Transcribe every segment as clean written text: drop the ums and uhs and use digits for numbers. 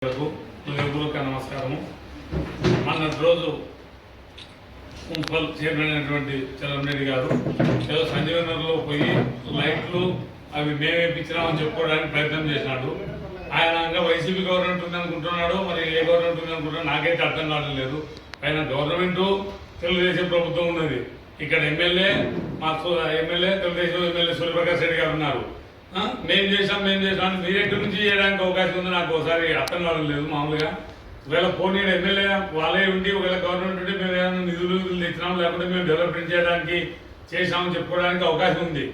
నమస్కారము. మన రోజు మున్సిపల్ చైర్మన్ అయినటువంటి చంద్రరెడ్డి గారు ఏదో సంజీవనగర్లో పోయి లైట్లు అవి మేమే ఇప్పించినామని చెప్పుకోవడానికి ప్రయత్నం చేసినాడు. ఆయన వైసీపీ గవర్నమెంట్ ఉంది అనుకుంటున్నాడు, మరి ఏ గవర్నమెంట్ ఉంది అనుకుంటున్నాడు నాకైతే అర్థం కావడం లేదు. ఆయన గవర్నమెంట్ తెలుగుదేశం ప్రభుత్వం ఉన్నది, ఇక్కడ ఎమ్మెల్యే తెలుగుదేశం ఎమ్మెల్యే సూర్యప్రకాష్ రెడ్డి గారు ఉన్నారు. మేము చేసాం మీరు ఎక్కడి నుంచి చేయడానికి అవకాశం ఉంది నాకు ఒకసారి అర్థం కావడం లేదు. మామూలుగా ఒకవేళ పోనీ ఎమ్మెల్యే వాళ్ళే ఉండి ఒకవేళ గవర్నమెంట్ ఉండి మేము ఏమైనా నిధులు తెచ్చినాం, లేకపోతే మేము డెవలప్మెంట్ చేయడానికి చేసామని చెప్పుకోవడానికి అవకాశం ఉంది.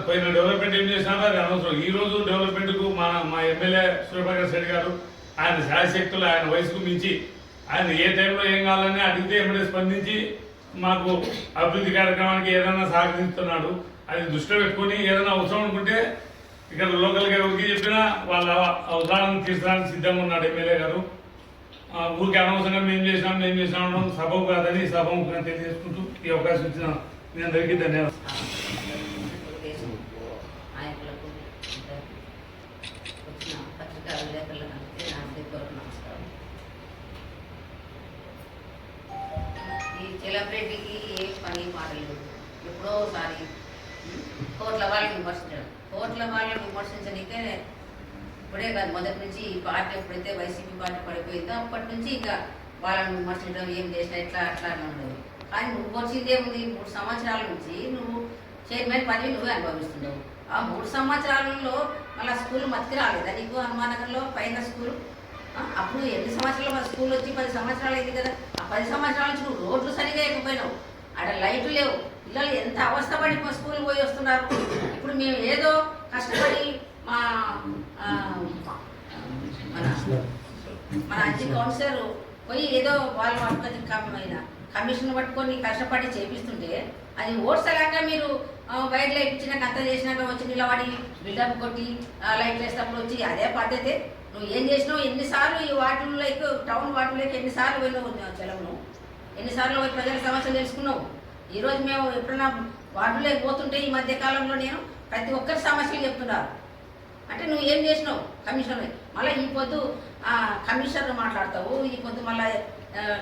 పోయిన డెవలప్మెంట్ ఏం చేసినారో అది అనవసరం. ఈ రోజు డెవలప్మెంట్కు మా ఎమ్మెల్యే సూర్యప్రకాష్ రెడ్డి గారు ఆయన శాయశక్తులు ఆయన వయసుకు మించి ఆయన ఏ టైంలో ఏం కావాలని అడిగితే ఎమ్మడే స్పందించి మాకు అభివృద్ధి కార్యక్రమానికి ఏదైనా సహకరిస్తున్నాడు. అది దృష్టిలో పెట్టుకుని ఏదైనా అవసరం అనుకుంటే ఇక్కడ లోకల్గా ఎవరికి చెప్పినా వాళ్ళ అవసరాలను తీర్చడానికి సిద్ధంగా ఉన్నాడు ఎమ్మెల్యే గారు. ఊరికి అనవసరంగా మేము చేసినాం సభకు కాదని సభముఖంగా తెలియజేసుకుంటూ ఈ అవకాశం ఇచ్చిన మీ అందరికీ ధన్యవాదాలు. సెలబ్రిటీకి ఏ పని మాటలేదు. ఎప్పుడోసారి కోట్ల వాళ్ళని విమర్శించడానికే ఇప్పుడే కాదు, మొదటి నుంచి ఈ పార్టీ ఎప్పుడైతే వైసీపీ పార్టీ పడిపోయిందో అప్పటి నుంచి ఇంకా వాళ్ళని విమర్శించడం ఏం చేసినా అట్లా ఉండదు. కానీ నువ్వు వచ్చిందేముంది, 3 సంవత్సరాల నుంచి నువ్వు చైర్మన్ పదవి నువ్వే అనుభవిస్తున్నావు. ఆ 3 సంవత్సరాలలో మళ్ళీ స్కూల్ మతికి రాలేదా నీకు? హనుమానగర్లో పైన స్కూల్ అప్పుడు ఎన్ని సంవత్సరాలు మన స్కూల్ వచ్చి 10 సంవత్సరాలు అయింది కదా. ఆ 10 సంవత్సరాల నుంచి నువ్వు రోడ్లు సరిగా ఎక్కిపోయినావు, ఆడ లైట్లు లేవు, పిల్లలు ఎంత అవస్థపడి స్కూల్ పోయి వస్తున్నారు. ఇప్పుడు మేము ఏదో కష్టపడి మన అన్ని కౌన్సిలర్ పోయి ఏదో వాళ్ళ కమిషన్ పట్టుకొని కష్టపడి చేపిస్తుంటే అది ఓట్సలాగా మీరు బయటలో ఇచ్చినాక అంత చేసినాక వచ్చి నిలబడి బిల్డప్ కొట్టి లైట్లు వేసేటప్పుడు వచ్చి అదే పద్ధతి. నువ్వు ఏం చేసినావు, ఎన్నిసార్లు ఈ వాటిలోకి టౌన్ వాటిలోకి ఎన్నిసార్లు వెళ్ళినావు చెలవును, ఎన్నిసార్లు ప్రజల సమస్యలు తెలుసుకున్నావు. ఈరోజు మేము ఎప్పుడన్నా వార్డులోకి పోతుంటే ఈ మధ్య కాలంలో నేను ప్రతి ఒక్కరి సమస్యలు చెప్తున్నారు. అంటే నువ్వు ఏం చేసినావు కమిషనర్, మళ్ళీ ఈ పొద్దు కమిషనర్ మాట్లాడతావు, ఈ పొద్దు మళ్ళీ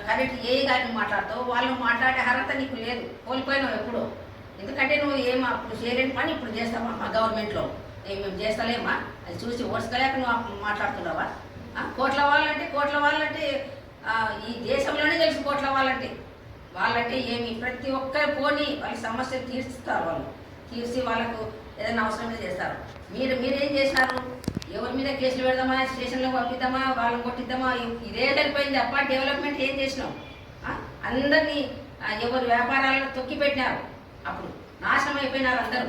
కరెక్ట్ ఏ గారిని మాట్లాడతావు. వాళ్ళు మాట్లాడే అర్హత నీకు లేదు, కోల్పోయినావు ఎప్పుడో. ఎందుకంటే నువ్వు ఏం అప్పుడు చేయలేని పని ఇప్పుడు చేస్తావా? మా గవర్నమెంట్లో మేము చేస్తలేమా? అది చూసి ఓడ్చుకోలేక నువ్వు మాట్లాడుతున్నావా? కోట్ల వాళ్ళంటే ఈ దేశంలోనే తెలుసు కోట్ల వాళ్ళంటే ఏమి ప్రతి ఒక్కరు పోని వాళ్ళ సమస్యలు తీర్చుతారు. వాళ్ళు తీర్చి వాళ్ళకు ఏదైనా అవసరం చేస్తారు. మీరేం చేసినారు? ఎవరి మీద కేసులు పెడదామా, స్టేషన్లో పంపిద్దామా, వాళ్ళని కొట్టిద్దామా, ఇదే సరిపోయింది. అప్ప డెవలప్మెంట్ ఏం చేసినాం? అందరినీ ఎవరు వ్యాపారాలను తొక్కి పెట్టినారు, అప్పుడు నాశనం అయిపోయినారు అందరూ.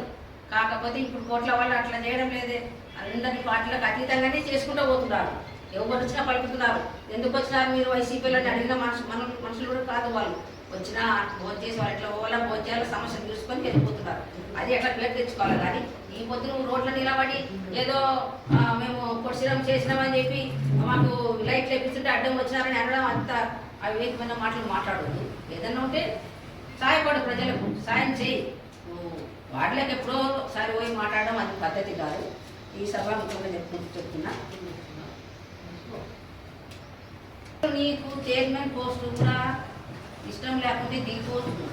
కాకపోతే ఇప్పుడు కోట్ల వాళ్ళు అట్లా చేయడం లేదే, అందరినీ పార్టీలకు అతీతంగానే చేసుకుంటూ పోతున్నారు. ఎవరు వచ్చినా పలుకుతున్నారు. ఎందుకు వచ్చినారు మీరు వైసీపీలని అడిగిన మనుషులు కూడా కాదు. వాళ్ళు వచ్చినా భోజనం చేసి వాళ్ళు ఎట్లా పోవాలా, భోజనాల సమస్యలు చూసుకొని వెళ్ళిపోతున్నారు. అది ఎట్లా పేరు తెచ్చుకోవాలి. కానీ ఈ పొద్దు నువ్వు రోడ్ల నిలబడి ఏదో మేము కొడిసిరం చేసినామని చెప్పి మాకు లైట్లు ఎప్పిస్తుంటే అడ్డం వచ్చినారని అనడం అంత అవివేకమైన మాటలు మాట్లాడవద్దు. ఏదన్నా ఉంటే సహాయపడు, ప్రజలకు సాయం చేయి. వాటిలోకి ఎప్పుడో ఒకసారి పోయి మాట్లాడడం అది పద్ధతి కాదు. ఈ సభాముఖంగా చెప్తున్నా. నీకు చైర్మన్ పోస్టు కూడా ఇష్టం లేకుంటే దిగిపోతుంది.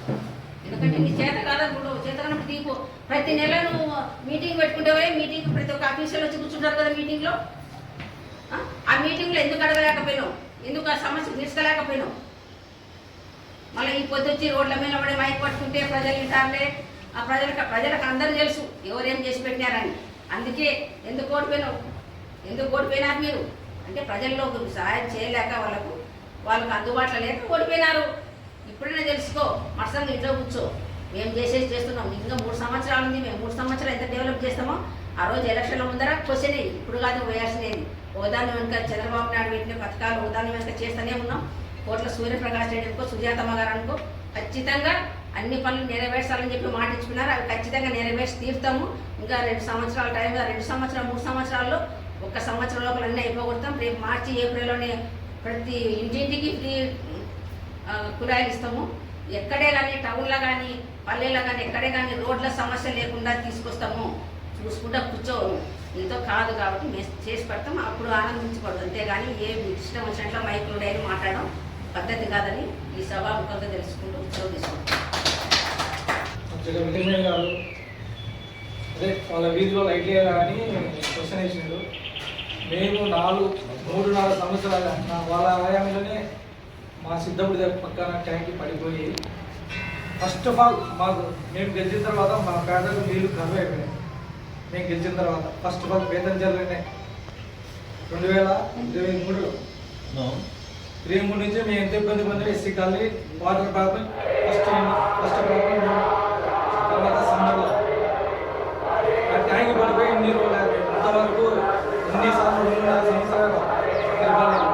ఎందుకంటే నీ చేత కాదనుకుంటూ చేతనప్పుడు దిగిపో. ప్రతి నెల నువ్వు మీటింగ్ పెట్టుకుంటేవే, మీటింగ్ ప్రతి ఒక్క ఆఫీసర్ వచ్చి కూర్చుంటారు కదా మీటింగ్లో. ఆ మీటింగ్లో ఎందుకు అడగలేకపోయినావు? ఎందుకు ఆ సమస్య తీర్చలేకపోయినావు? మళ్ళీ ఈ పొద్దు వచ్చి రోడ్ల మీద పడి మైక్ పట్టుకుంటే ప్రజలు వింటారులే. ఆ ప్రజలకు అందరూ తెలుసు ఎవరేం చేసి పెట్టినారని. అందుకే ఎందుకు ఓడిపోయినారు మీరు అంటే ప్రజల్లో సహాయం చేయలేక వాళ్ళకు అందుబాటులో లేక ఓడిపోయినారు. ఇప్పుడైనా తెలుసుకో, మరుసంగా ఇంట్లో కూర్చో. మేము చేస్తున్నాం. ఇంకా 3 సంవత్సరాలు ఉంది. మేము 3 సంవత్సరాలు ఎంత డెవలప్ చేస్తామో ఆ రోజు ఎలక్షన్ల ముందర క్వశ్చన్ ఇప్పుడు కాదు వేయాల్సినది. ఒకదాని వెనుక చంద్రబాబు నాయుడు పెట్టిన పథకాలు ఒకదాని వెనుక చేస్తూనే ఉన్నాం. కోట్ల సూర్యప్రకాష్ రెడ్డి అనుకో, సుజాతమ్మ గారు అనుకో, ఖచ్చితంగా అన్ని పనులు నెరవేర్చాలని చెప్పి మాట ఇచ్చుకున్నారు. అవి ఖచ్చితంగా నెరవేర్చి తీరుతాము. ఇంకా 2 సంవత్సరాల టైం, 2 సంవత్సరాలు 3 సంవత్సరాల్లో 1 సంవత్సరం లోపల అన్నీ అయిపోగొడతాం. రేపు మార్చి ఏప్రిల్లోనే ప్రతి ఇంటింటికి ఫ్రీ కుళాయిలు ఇస్తాము. ఎక్కడే కానీ టౌన్లో కానీ పల్లెల్లో కానీ ఎక్కడే కానీ రోడ్ల సమస్య లేకుండా తీసుకొస్తాము. చూసుకుంటా కూర్చో. నీతో కాదు కాబట్టి మేము చేసి పెడతాం, అప్పుడు ఆనందించకూడదు. అంతేగాని ఏ ఇష్టం వచ్చినట్లు మైకులు డైరీ మాట్లాడడం పద్ధతి కాదని ఈ సభాముఖంగా తెలుసుకుంటూ సెలవు తీసుకుంటాం. అదే వాళ్ళ వీధిలో లైట్ అని క్వశ్చన్ వేసినారు. మేము 3-4 సంవత్సరాలు వాళ్ళ ఆయామంలోనే మా సిద్ధపుడి పక్కన ట్యాంక్ పడిపోయి ఫస్ట్ ఆఫ్ ఆల్ మేము గెలిచిన తర్వాత మా పేదలకు నీళ్ళు కరువు అయిపోయినాయి. మేము గెలిచిన తర్వాత ఫస్ట్ ఆఫ్ ఆల్ పేదంజల్లోనే 2023లో 23 నుంచి మేము ఎంత ఇబ్బంది పొందాం. SC colony water problem first problem, తర్వాత సమ్మర్లో ఆ ట్యాంక్ పడిపోయి నీరు ఇంతవరకు ఎన్నిసార్లు 2.5 సంవత్సరాలు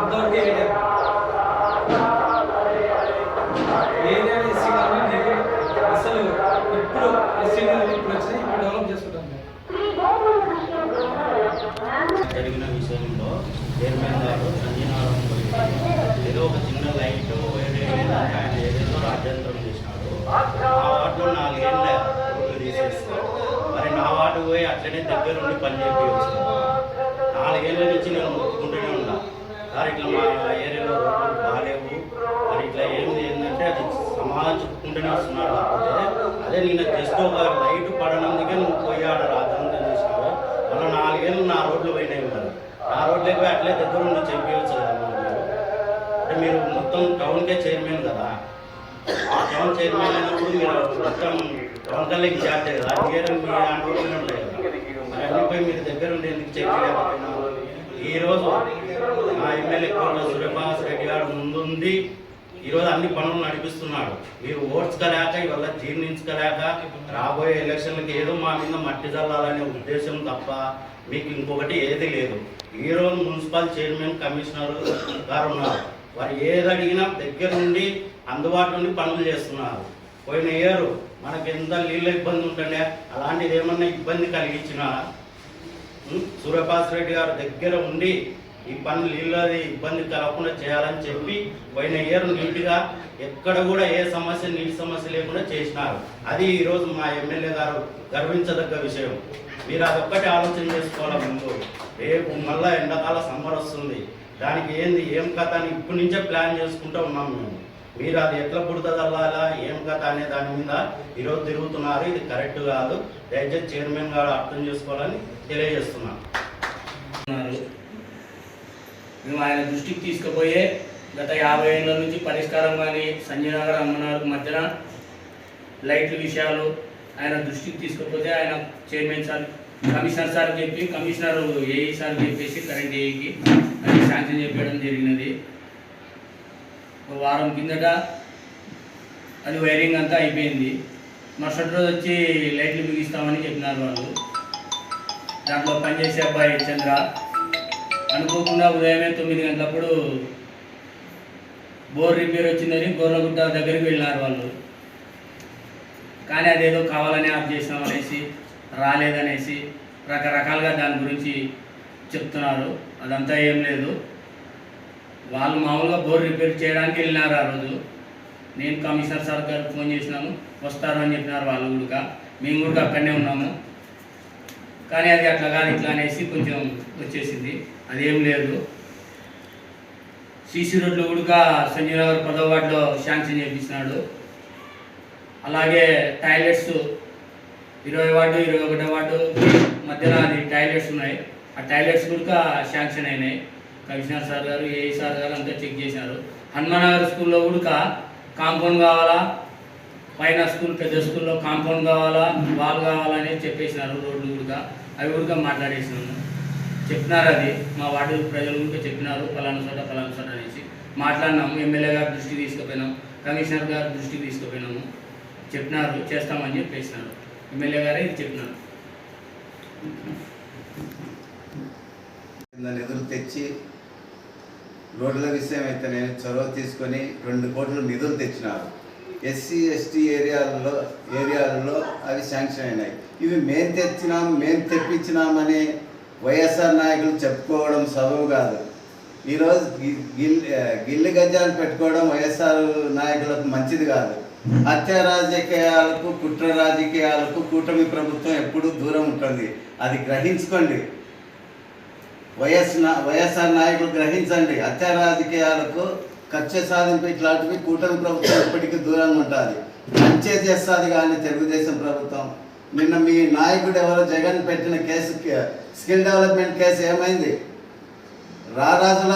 ఇంతవరకు ఏరియా ఎస్సీ కాలనీ నీరు అసలు ఇప్పుడు ఎస్సీ ఇప్పుడు వచ్చినాయి, ఇప్పుడు డెవలప్ చేసుకుంటాం. జరిగిన విషయంలో చైర్మన్ గారు సంజయనారాయణ ఏదో ఒక చిన్న లైట్ ఆయన ఏదేదో రాజ్యాంతరం చేసినాడు. ఆ వార్డులో 4 ఏళ్ళ రోడ్లు తీసేస్తే మరి నా వార్డు పోయి అట్లనే దగ్గర ఉండి పని చేయించవచ్చు. 4 ఏళ్ళ నుంచి నేను మొత్తుకుంటూనే ఉన్నా, సార్ ఇట్లా మా ఏరియాలో రోడ్లు బాగాలేవు, మరి ఇట్లా ఏంటంటే అది సమాధానం చెప్పుకుంటూనే వస్తున్నారు. కాకపోతే అదే నేను జస్ట్ ఒక లైట్ పడనందుకే నువ్వు పోయాడు రాజ్యాంతం చేసినావు. మళ్ళీ 4 ఏళ్ళు నా రోడ్లు పోయినాయి ఉన్నారు. ఆ రోడ్లకి పోయి అట్లే దగ్గర ఉండి చెప్పవచ్చు కదా మీరు. అంటే మీరు మొత్తం టౌన్కే చైర్మన్ కదా, ఆ టౌన్ చైర్మన్ అయినప్పుడు మీరు మొత్తం టౌన్ కల్లా ఇన్ఛార్జ్ కదా, మీరు మీ అనుభవంలో ఉంటాయి కదా, మరి అన్నిపై మీరు దగ్గర ఉండి ఎందుకు చెప్పలేకపోతున్నారు? ఈరోజు మా ఎమ్మెల్యే కోట్ల సూర్యప్రకాష్ రెడ్డి గారు ముందుండి ఈరోజు అన్ని పనులు నడిపిస్తున్నాడు. మీరు ఓడ్చుకోలేక ఇవల్ల జీర్ణించుకోలేక రాబోయే ఎలక్షన్లకు ఏదో మా మీద మట్టి జల్లాలనే ఉద్దేశం తప్ప మీకు ఇంకొకటి ఏది లేదు. ఈరోజు మున్సిపల్ చైర్మన్ కమిషనర్ గారు ఉన్నారు, వారు ఏది అడిగినా దగ్గర నుండి అందుబాటులో నుండి పనులు చేస్తున్నారు. పోయిన ఇయర్ మనకి ఎంత నీళ్ళ ఇబ్బంది ఉంటుండే, అలాంటిది ఏమన్నా ఇబ్బంది కలిగించిన సూర్యప్రకాష్ రెడ్డి గారు దగ్గర ఉండి ఈ పనులు నీళ్ళది ఇబ్బంది కలగకుండా చేయాలని చెప్పి పోయిన ఇయర్ నీట్గా ఎక్కడ కూడా ఏ సమస్య నీటి సమస్య లేకుండా చేసినారు. అది ఈరోజు మా ఎమ్మెల్యే గారు గర్వించదగ్గ విషయం. మీరు అదొక్కటి ఆలోచన చేసుకోవాలి. ముందు రేపు మళ్ళీ ఎండాకాల సమ్మర్ వస్తుంది, దానికి ఏం కథ అని ఇప్పటి నుంచే ప్లాన్ చేసుకుంటూ ఉన్నాం మేము. మీరు అది ఎట్లా పుడతదల్లాలా ఏం కథ అనే దాని మీద ఈరోజు తిరుగుతున్నారు. ఇది కరెక్ట్ కాదు, దయచేసి చైర్మన్ గారు అర్థం చేసుకోవాలని తెలియజేస్తున్నాను. మేము ఆయన దృష్టికి తీసుకుపోయే గత 50 ఏళ్ళ నుంచి పరిష్కారం కానీ సంజయ్ నగర్ అమ్మనగర్ మధ్యన లైట్ల విషయాలు ఆయన దృష్టికి తీసుకుపోతే ఆయన చైర్మన్ సార్ కమిషనర్ సార్ చెప్పి కమిషనర్ ఏఈ సార్ చెప్పేసి కరెంట్ ఏఈకి అది శాంక్షన్ చెప్పడం జరిగినది. ఒక వారం కిందట అది వైరింగ్ అంతా అయిపోయింది. మరుసటి రోజు వచ్చి లైట్లు బిగిస్తామని చెప్పినారు వాళ్ళు. దాంట్లో పనిచేసే అబ్బాయి చంద్ర అనుకోకుండా ఉదయమే 9 గంటలప్పుడు బోర్ రిపేర్ వచ్చిందని గోర్లగుట్ట దగ్గరికి వెళ్ళినారు వాళ్ళు. కానీ అదేదో కావాలని ఆఫ్ చేసినామనేసి రాలేదనేసి రకరకాలుగా దాని గురించి చెప్తున్నారు. అదంతా ఏం లేదు, వాళ్ళు మామూలుగా బోర్ రిపేర్ చేయడానికి వెళ్ళినారు. ఆ రోజు నేను కమిషనర్ సార్ గారికి ఫోన్ చేసినాము, వస్తారు అని చెప్పినారు వాళ్ళు కూడా. మేము కూడా అక్కడనే ఉన్నాము. కానీ అది అట్లా కాదు ఇట్లా అనేసి కొంచెం వచ్చేసింది. అదేం లేదు. సీసీ రోడ్లు కూడా సంజయ్ నగర్ 10వ వార్డులో శాంక్షన్ చేయించినాడు. అలాగే టాయిలెట్స్ 20 వార్డు 21వ వార్డు మధ్యన అది టాయిలెట్స్ ఉన్నాయి. ఆ టాయిలెట్స్ కూడా శాంక్షన్ అయినాయి. కమిషనర్ సార్ గారు ఏఈ సార్ గారు అంతా చెక్ చేసినారు. హనుమానగర్ స్కూల్లో కూడా కాంపౌండ్ కావాలా, పైన స్కూల్ పెద్ద స్కూల్లో కాంపౌండ్ కావాలా, వాల్ కావాలని చెప్పేసినారు. రోడ్లు కూడా అవి కూడా మాట్లాడేసినాము, చెప్పినారు. అది మా వార్డు ప్రజలు కూడా చెప్పినారు, పలానా చోట అనేసి మాట్లాడినాము. ఎమ్మెల్యే గారి దృష్టికి తీసుకుపోయినాం, కమిషనర్ గారి దృష్టికి తీసుకుపోయినాము, చెప్పినారు చేస్తామని చెప్పేసినారు. ఎమ్మెల్యే గారే ఇది చెప్పినారు. నిధులు తెచ్చి రోడ్ల విషయం అయితే నేను చొరవ తీసుకొని 2 కోట్ల నిధులు తెచ్చినారు. ఎస్సీ ఎస్టీ ఏరియాలలో అవి శాంక్షన్ అయినాయి. ఇవి మేము తెప్పించినామని వైఎస్ఆర్ నాయకులు చెప్పుకోవడం సబబు కాదు. ఈరోజు గిల్లి గజ్జాలు పెట్టుకోవడం వైఎస్ఆర్ నాయకులకు మంచిది కాదు. హత్య రాజకీయాలకు కుట్ర రాజకీయాలకు కూటమి ప్రభుత్వం ఎప్పుడూ దూరం ఉంటుంది. అది గ్రహించుకోండి. వైఎస్ఆర్ నాయకులు గ్రహించండి. హత్య రాజకీయాలకు కక్ష సాధింపు ఇట్లాంటివి కూటమి ప్రభుత్వం ఇప్పటికీ దూరంగా ఉంటుంది. మంచి చేస్తుంది కానీ తెలుగుదేశం ప్రభుత్వం. నిన్న మీ నాయకుడు ఎవరో జగన్ పెట్టిన కేసు, స్కిల్ డెవలప్మెంట్ కేసు ఏమైంది? రారాజుల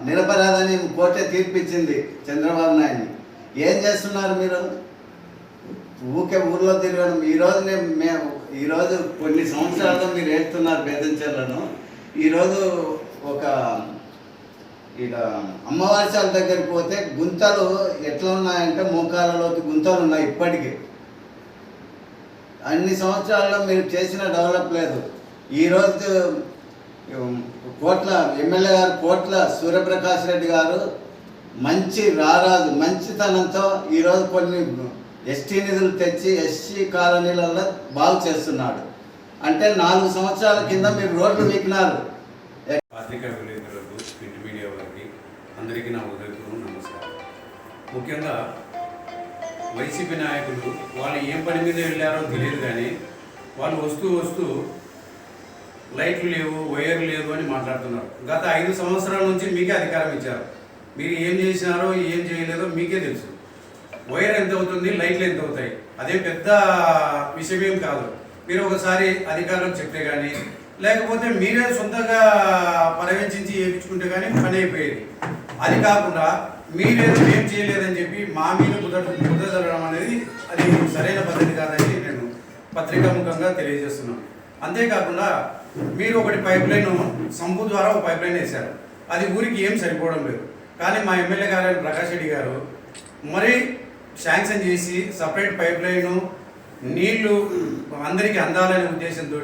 నిరపరాధని కోర్టే తీర్పిచ్చింది చంద్రబాబు నాయుడిని. ఏం చేస్తున్నారు మీరు? ఊకే ఊర్లో తిరగడం. ఈరోజు కొన్ని సంవత్సరాల్లో మీరు ఏడుతున్నారు బేదంచెర్లను. ఈరోజు ఒక ఇక అమ్మవారి చాల దగ్గరికి పోతే గుంతలు ఎట్లా ఉన్నాయంటే మోకాళ్ళలోకి గుంతలు ఉన్నాయి ఇప్పటికీ. అన్ని సంవత్సరాల్లో మీరు చేసిన డెవలప్ లేదు. ఈరోజు ఎమ్మెల్యే గారు కోట్ల సూర్యప్రకాష్ రెడ్డి గారు మంచి రారాజు మంచితనంతో ఈరోజు కొన్ని ఎస్టీ నిధులు తెచ్చి ఎస్సీ కాలనీలలో బాగు చేస్తున్నాడు. అంటే 4 సంవత్సరాల కింద మీరు రోడ్లు వీకినారు. పత్రికా విలేకరులకు, ప్రింట్ మీడియా వారికి అందరికీ నా ఉదయపూర్వక నమస్కారం. ముఖ్యంగా వైసీపీ నాయకులు వాళ్ళు ఏం పని మీద వెళ్ళారో తెలియదు కానీ వాళ్ళు వస్తూ లైట్లు లేవు, వైర్లు లేవు అని మాట్లాడుతున్నారు. గత 5 సంవత్సరాల నుంచి మీకే అధికారం ఇచ్చారు. మీరు ఏం చేసినారో ఏం చేయలేదో మీకే తెలుసు. వైర్ ఎంత అవుతుంది, లైట్లు ఎంత అవుతాయి, అదే పెద్ద విషయం కాదు. మీరు ఒకసారి అధికారులకు చెప్తే కానీ లేకపోతే మీరే సొంతంగా పర్యవేక్షించి చేయించుకుంటే కానీ పని అయిపోయేది. అది కాకుండా మీరేదో ఏం చేయలేదని చెప్పి మా మీద కుదరడం అనేది అది సరైన పద్ధతి కాదని నేను పత్రికాముఖంగా తెలియజేస్తున్నాను. అంతేకాకుండా మీరు ఒకటి పైప్ లైన్ సంపు ద్వారా ఒక పైప్ లైన్ వేశారు. అది ఊరికి ఏం సరిపోవడం లేదు. కానీ మా ఎమ్మెల్యే గారు ప్రకాష్ రెడ్డి గారు మరి శాంక్షన్ చేసి సపరేట్ పైప్ లైను నీళ్లు అందరికీ అందాలనే ఉద్దేశంతో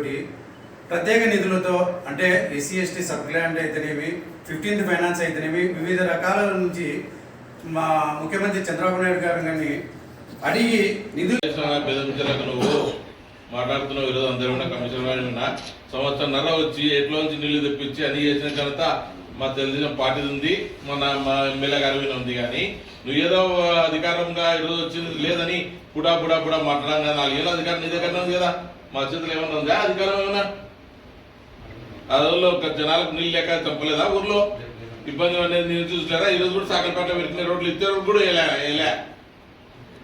ప్రత్యేక నిధులతో అంటే ఎస్సీ ఎస్టీ సబ్గ్రాంట్ అయితేనేమి, 15th ఫైనాన్స్ అయితేనేమి, వివిధ రకాల నుంచి మా ముఖ్యమంత్రి చంద్రబాబు నాయుడు గారిని అడిగి నిధులు నువ్వు మాట్లాడుతున్నావు. ఈరోజు అందరూ కూడా కమిషనర్ ఉన్నా సంవత్సరంన్నర వచ్చి ఎట్లోంచి నీళ్లు తెప్పించి అన్ని చేసిన ఘనత మా తెలుగుదేశం పార్టీ ఉంది, మా ఎమ్మెల్యే గారి మీద ఉంది. కానీ నువ్వు ఏదో అధికారంగా ఈరోజు వచ్చింది లేదని పుడా మాట్లాడాను. 4 ఏళ్ళ అధికారం నీ దగ్గర ఉంది కదా, మా చేతులు ఏమన్నా ఉందా అధికారం? ఏమన్నా ఆ రోజుల్లో జనాలకు నీళ్ళు లేక చంపలేదా? ఊర్లో ఇబ్బంది అనేది నేను చూసలేదా? ఈరోజు కూడా సాగరపేట పెరిగిన రోడ్లు ఇచ్చే కూడా వేయలే.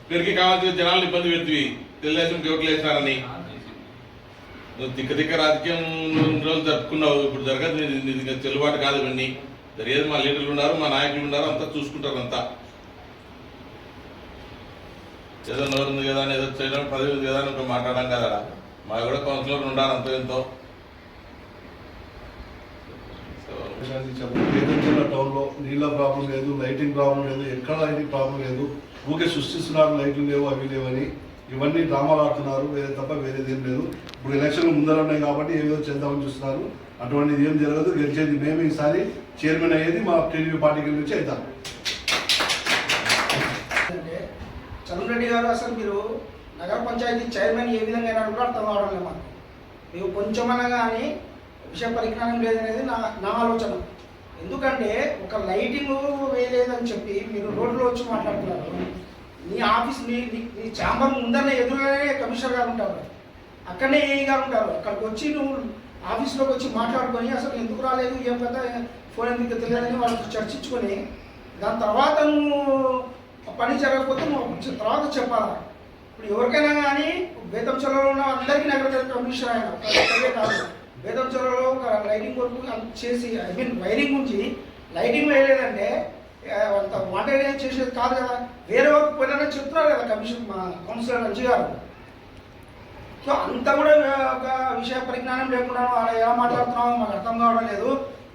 పెరిగి కావాల్సిన జనాలను ఇబ్బంది పెడుతుంది తెలుగుదేశంకి ఓట్లు వేసినారని. నువ్వు తిక్క రాజకీయం రోజులు జరుపుకున్నావు. ఇప్పుడు జరగదు, నీకు చెల్లుబాటు కాదు. ఇవన్నీ జరిగేది మా లీడర్లు ఉన్నారు, మా నాయకులు ఉన్నారు, అంతా చూసుకుంటారు. అంతా ఏదో నోరుంది కదా అని ఏదో చేయడం, పదవి ఉంది కదా అని ఒక మాట్లాడడం కదా. మా కూడా కౌన్సిలర్ ఉండాలి అంత ఎంతో. బేదంచెర్ల టౌన్లో నీళ్ళ ప్రాబ్లం లేదు, లైటింగ్ ప్రాబ్లం లేదు, ఎక్కడ లైటింగ్ ప్రాబ్లం లేదు. ఊకే సృష్టిస్తున్నారు లైట్లు లేవు అవి లేవని. ఇవన్నీ డ్రామాలు ఆడుతున్నారు, తప్ప వేరేది ఏం లేదు. ఇప్పుడు ఎలక్షన్లు ముందర ఉన్నాయి కాబట్టి ఏదో చేద్దామని చూస్తున్నారు. అటువంటిది ఏం జరగదు. గెలిచేది మేము ఈసారి. చైర్మన్ అయ్యేది మా టీడీపీ పార్టీకి నుంచి అవుతాం. చంద్రరెడ్డి గారు అసలు మీరు నగర పంచాయతీ చైర్మన్ ఏ విధంగా అయినా కూడా అర్థం కావడం లేదు మాకు. మీరు కొంచెమన్నా కానీ విషయ పరిజ్ఞానం లేదనేది నా ఆలోచన. ఎందుకంటే ఒక లైటింగ్ వేయలేదని చెప్పి మీరు రోడ్లో వచ్చి మాట్లాడుతున్నారు. నీ ఆఫీస్ నీ ఛాంబర్ ముందరనే ఎదురుగానే కమిషనర్ గారు ఉంటారు, అక్కడనే ఏఈ గారు ఉంటారు. అక్కడికి వచ్చి నువ్వు ఆఫీస్లోకి వచ్చి మాట్లాడుకొని అసలు ఎందుకు రాలేదు, ఏం పెద్ద ఫోన్ ఎందుకు తెలియదని వాళ్ళతో చర్చించుకొని దాని తర్వాత నువ్వు పని జరగకపోతే నువ్వు తర్వాత చెప్పాలా. ఇప్పుడు ఎవరికైనా కానీ బేతంచెర్లలో ఉన్న అందరికీ నగర కమిషనర్ ఆయన కాదు. బేతంచెర్లలో ఒక లైటింగ్ వర్క్ చేసి వైరింగ్ నుంచి లైటింగ్ వేయలేదంటే అంత వాటర్ చేసేది కాదు కదా. వేరే వర్క్ పోయినారని చెప్తున్నారు కదా కమిషన్ మా కౌన్సిలర్ రంజీ గారు. సో అంత కూడా ఒక విషయ పరిజ్ఞానం లేకుండా అలా ఎలా మాట్లాడుతున్నావు మాకు అర్థం కావడం లేదు.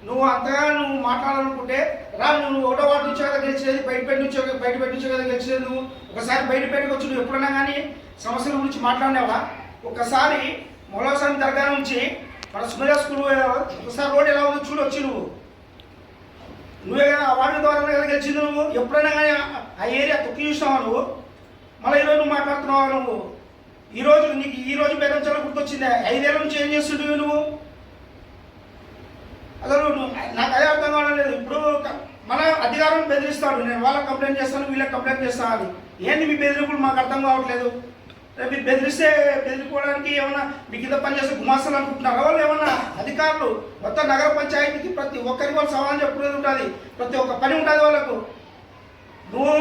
నువ్వు అంతగా నువ్వు మాట్లాడాలనుకుంటే రా, నువ్వు 1వ వార్డు నుంచే కదా గెలిచేది, బయటపేట నుంచే కదా గెలిచేది. నువ్వు ఒకసారి బయటపేటకి వచ్చి నువ్వు ఎప్పుడైనా కానీ సమస్యల గురించి మాట్లాడినావా? ఒక్కసారి మొలసాని దర్గా నుంచి మన సుమయ స్కూల్ ఒకసారి రోడ్ ఎలా ఉందో చూడు వచ్చి నువ్వే కదా ఆ వార్డు ద్వారా కదా గెలిచింది. నువ్వు ఎప్పుడైనా కానీ ఆ ఏరియా తొక్కి చూసినావా? నువ్వు మళ్ళీ ఈరోజు నువ్వు మాట్లాడుతున్నావా? నువ్వు నీకు ఈరోజు బేదంచెర్ల గుర్తొచ్చిందే. 5 ఏళ్ళ నుంచి ఏం చేస్తుండేవి నువ్వు? అసలు నాకు అదే అర్థం కావడం లేదు. ఇప్పుడు మన అధికారులను బెదిరిస్తాడు, నేను వాళ్ళకి కంప్లైంట్ చేస్తాను, వీళ్ళకి కంప్లైంట్ చేస్తాను అని. ఏంటి మీ బెదిరింపులు మాకు అర్థం కావట్లేదు. రేపు బెదిరిస్తే బెదిరిపోవడానికి ఏమన్నా మీ కింద పనిచేస్తే గుమాస్తాలు అనుకుంటున్నారా? వాళ్ళు ఏమన్నా అధికారులు మొత్తం నగర పంచాయతీకి ప్రతి ఒక్కరికి వాళ్ళు సవాల్ చెప్పుకునేది ఉంటుంది, ప్రతి ఒక్క పని ఉంటుంది వాళ్ళకు. నువ్వు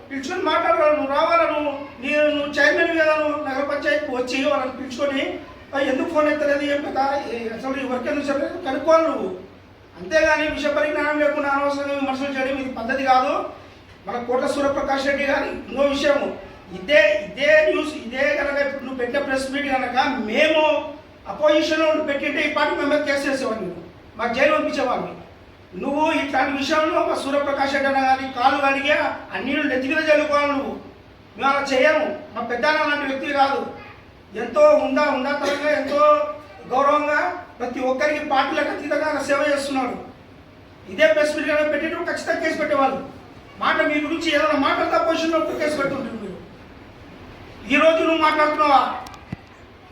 పిలుచుకొని మాట్లాడాలి, నువ్వు రావాలా, నువ్వు చైర్మన్ కదా, నువ్వు నగర పంచాయతీకి వచ్చి వాళ్ళని పిలుచుకొని ఎందుకు ఫోన్ ఎత్తలేదు ఏం కదా, అసలు ఈ వర్క్ ఎందుకు చెప్పలేదు కనుక్కోవాలి నువ్వు. అంతేగాని విషయ పరిజ్ఞానం లేకుండా అనవసరంగా విమర్శలు చేయడం ఇది పద్ధతి కాదు. మన కోట్ల సూర్యప్రకాష్ రెడ్డి గారి ఇంకో విషయము, ఇదే న్యూస్ ఇదే కనుక ఇప్పుడు నువ్వు పెట్టిన ప్రెస్ మీట్ కనుక మేము అపోజిషన్లో పెట్టింటే ఈ పార్టీ మెంబర్ కేసు చేసేవాడిని, మాకు జైలు పంపించేవాడిని. నువ్వు ఇట్లాంటి విషయంలో మా సూర్యప్రకాష్ రెడ్డి అన్న కానీ కాలు కడిగే అన్ని నెత్తి మీద చల్లుకోవాలి. మేము అలా చేయము. మా పెద్దన్న లాంటి వ్యక్తి కాదు, ఎంతో ఉన్నతంగా ఎంతో గౌరవంగా ప్రతి ఒక్కరికి పార్టీలకు అతీతంగా సేవ చేస్తున్నాడు. ఇదే ప్రెస్ మీట్ కనుక పెట్టినప్పుడు ఖచ్చితంగా కేసు పెట్టేవాళ్ళు. మాట మీ గురించి ఏదైనా మాట్లాడితే అపోజిషన్లో కేసు పెట్టుంటుంది. మీరు ఈరోజు నువ్వు మాట్లాడుతున్నావా?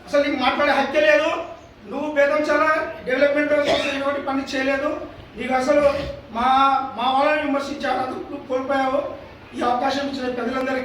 అసలు నీకు మాట్లాడే హక్కే లేదు. నువ్వు బేదంచాల డెవలప్మెంట్ కోసం ఎటువంటి పని చేయలేదు. నీకు అసలు మా వాళ్ళని విమర్శించాలి, నువ్వు కోల్పోయావు. ఈ అవకాశం ఇచ్చిన ప్రజలందరికీ